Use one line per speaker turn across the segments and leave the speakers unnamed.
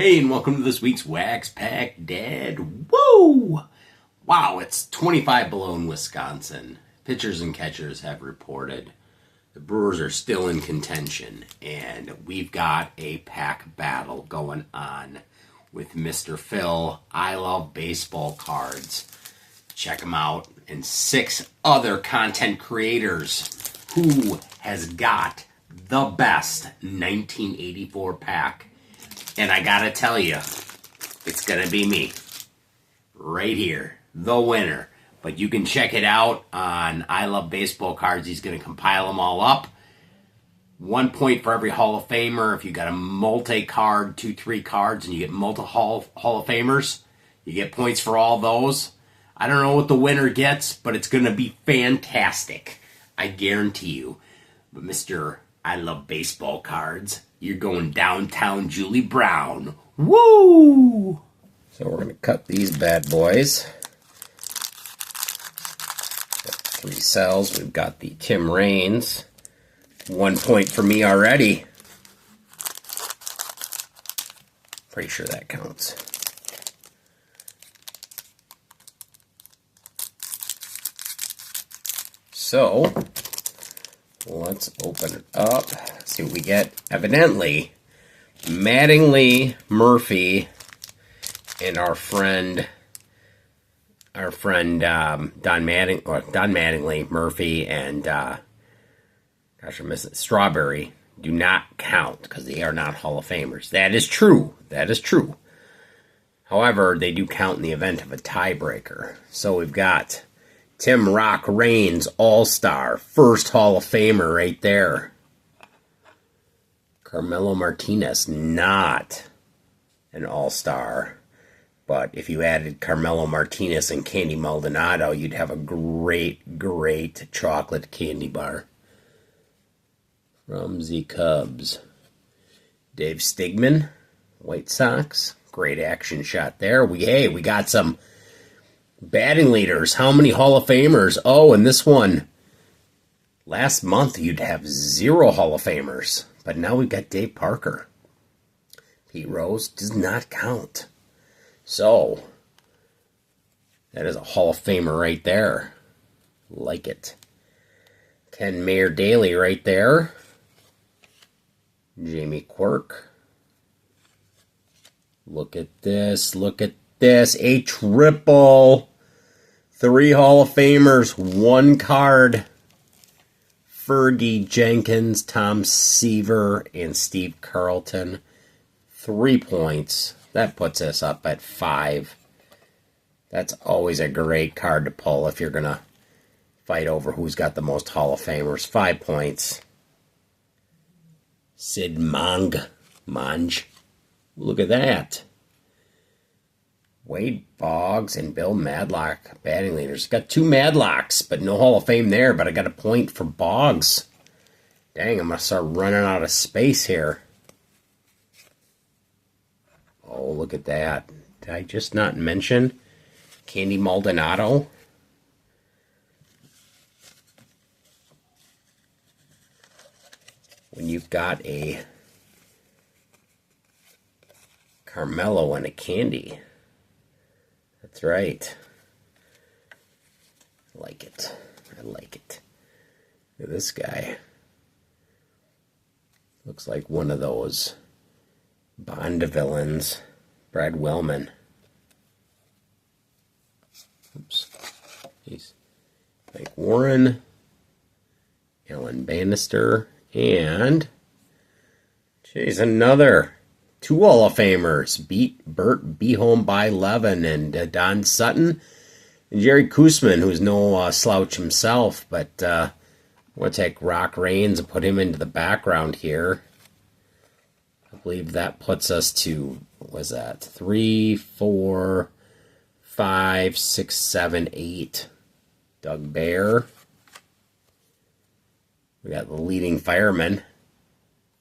Hey, and welcome to this week's Wax Pack Dad. Woo! Wow, it's 25 below in Wisconsin. Pitchers and catchers have reported the Brewers are still in contention, and we've got a pack battle going on with Mr. Phil. I love baseball cards. Check him out, and 6 other content creators. Who has got the best 1984 pack? And I gotta tell you, it's gonna be me. Right here. The winner. But you can check it out on I Love Baseball Cards. He's gonna compile them all up. 1 point for every Hall of Famer. If you got a multi-card, 2-3 cards, and you get multi Hall of Famers, you get points for all those. I don't know what the winner gets, but it's gonna be fantastic. I guarantee you. But Mr. I Love Baseball Cards, you're going downtown Julie Brown. Woo! So we're going to cut these bad boys. Got 3 cells. We've got the Tim Raines. 1 point for me already. Pretty sure that counts. So let's open it up. See what we get. Evidently, Mattingly, Murphy, and our friend Don Mattingly, Murphy, and gosh, I'm missing Strawberry do not count because they are not Hall of Famers. That is true. That is true. However, they do count in the event of a tiebreaker. So we've got Tim Rock Raines, All-Star, first Hall of Famer right there. Carmelo Martinez, not an All-Star. But if you added Carmelo Martinez and Candy Maldonado, you'd have a great, great chocolate candy bar. From the Cubs. Dave Stigman, White Sox. Great action shot there. We got some batting leaders. How many Hall of Famers? Oh, and this one. Last month, you'd have 0 Hall of Famers. But now we've got Dave Parker. Pete Rose does not count. So, that is a Hall of Famer right there. Like it. Ken Mayer Daly right there. Jamie Quirk. Look at this. Look at this. A triple. 3 Hall of Famers. 1 card. Fergie Jenkins, Tom Seaver, and Steve Carlton. 3 points. That puts us up at 5. That's always a great card to pull if you're going to fight over who's got the most Hall of Famers. 5 points. Sid Monge. Look at that. Wade Boggs and Bill Madlock, batting leaders. Got 2 Madlocks, but no Hall of Fame there. But I got a point for Boggs. Dang, I'm going to start running out of space here. Oh, look at that. Did I just not mention Candy Maldonado? When you've got a Carmelo and a Candy. That's right. I like it. I like it. Look at this guy. Looks like one of those Bond villains. Brad Wellman. Oops. He's Mike Warren. Alan Bannister. And geez, another 2 Hall of Famers. Beat Burt Behome by Levin and Don Sutton. And Jerry Koosman, who's no slouch himself, but we'll take Rock Raines and put him into the background here. I believe that puts us to, what was that? 3, 4, 5, 6, 7, 8. Doug Bear. We got the leading firemen.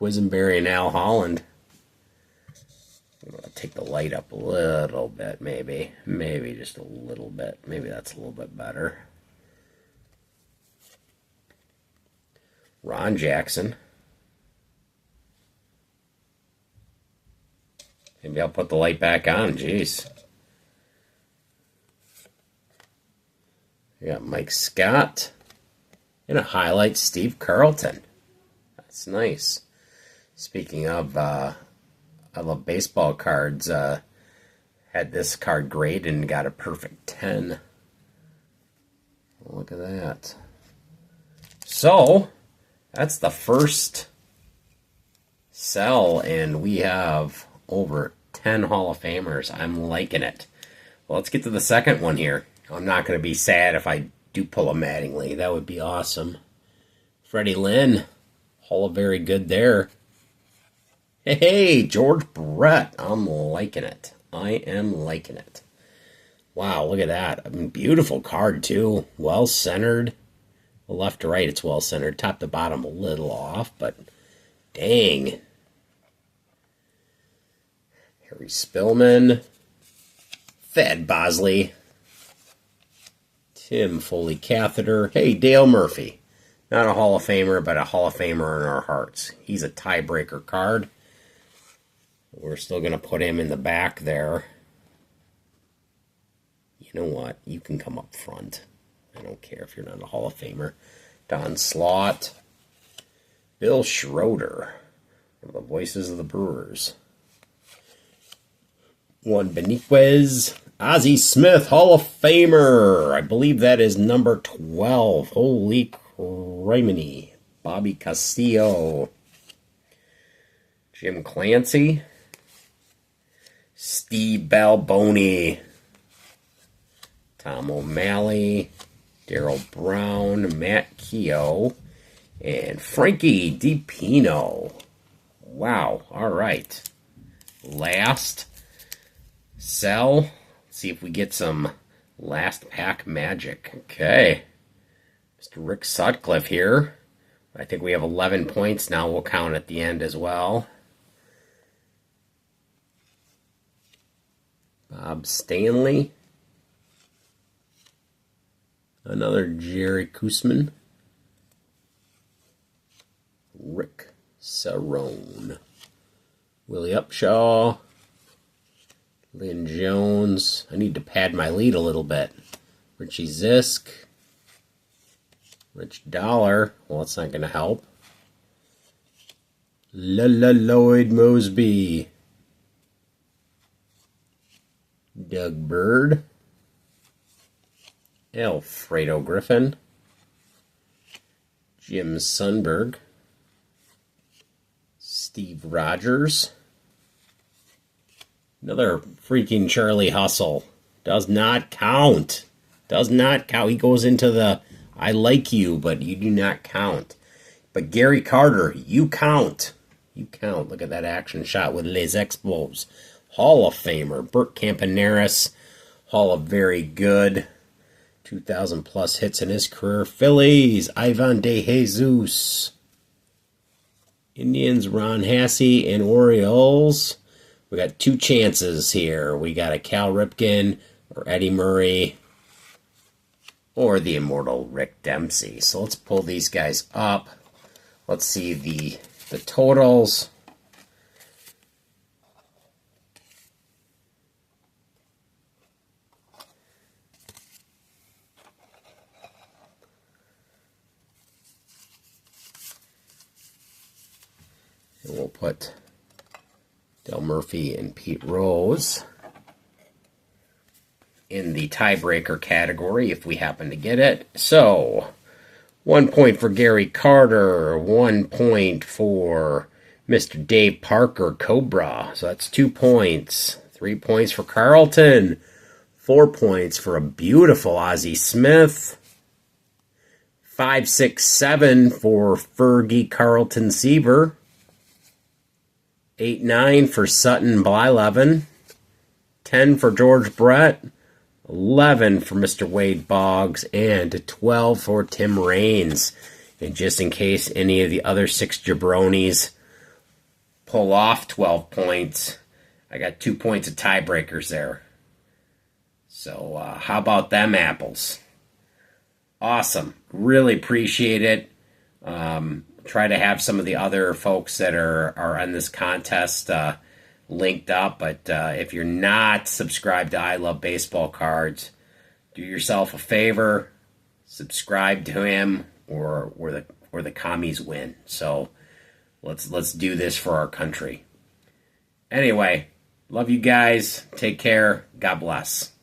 Quisenberry and Al Holland. I'm going to take the light up a little bit, maybe. Maybe just a little bit. Maybe that's a little bit better. Ron Jackson. Maybe I'll put the light back on. Jeez. We got Mike Scott. And a highlight, Steve Carlton. That's nice. Speaking of, I love baseball cards. Had this card graded and got a perfect 10. Look at that. So, that's the first sell, and we have over 10 Hall of Famers. I'm liking it. Well, let's get to the second one here. I'm not going to be sad if I do pull a Mattingly. That would be awesome. Freddie Lynn. Hall of Very Good there. Hey, George Brett. I'm liking it. I am liking it. Wow, look at that. I mean, beautiful card, too. Well-centered. Left to right, it's well-centered. Top to bottom, a little off, but dang. Harry Spillman. Thad Bosley. Tim Foley Catheter. Hey, Dale Murphy. Not a Hall of Famer, but a Hall of Famer in our hearts. He's a tiebreaker card. We're still going to put him in the back there. You know what? You can come up front. I don't care if you're not a Hall of Famer. Don Slaught. Bill Schroeder. One of the voices of the Brewers. Juan Beniquez. Ozzie Smith, Hall of Famer. I believe that is number 12. Holy criminy. Bobby Castillo. Jim Clancy. Steve Balboni. Tom O'Malley. Daryl Brown. Matt Keogh. And Frankie DiPino. Wow. All right. Last sell. See if we get some last pack magic. Okay. Mr. Rick Sutcliffe here. I think we have 11 points now. We'll count at the end as well. Bob Stanley. Another Jerry Koosman. Rick Cerrone. Willie Upshaw. Lynn Jones. I need to pad my lead a little bit. Richie Zisk. Rich Dollar. Well, that's not going to help. Lloyd Mosby. Doug Bird. Alfredo Griffin. Jim Sundberg. Steve Rogers. Another freaking Charlie Hustle. Does not count. Does not count. He goes into the I like you, but you do not count. But Gary Carter, you count. You count. Look at that action shot with Les Expos. Hall of Famer. Bert Campaneris. Hall of Very Good. 2,000 plus hits in his career. Phillies. Ivan De Jesus. Indians. Ron Hassey. And Orioles. We got two chances here. We got a Cal Ripken or Eddie Murray or the immortal Rick Dempsey. So let's pull these guys up. Let's see the totals. And we'll put Del Murphy and Pete Rose in the tiebreaker category if we happen to get it. So, 1 point for Gary Carter, 1 point for Mr. Dave Parker, Cobra. So that's 2 points. 3 points for Carlton. 4 points for a beautiful Ozzie Smith. 5, 6, 7 for Fergie Carlton Seaver. 8, 9 for Sutton Blyleven. 10 for George Brett. 11 for Mr. Wade Boggs. And 12 for Tim Raines. And just in case any of the other 6 jabronis pull off 12 points, I got 2 points of tiebreakers there. So how about them apples? Awesome. Really appreciate it. Try to have some of the other folks that are on this contest
linked up. But if you're not subscribed to I Love Baseball Cards, do yourself a favor, subscribe to him, or the commies win. So let's do this for our country. Anyway, love you guys. Take care. God bless.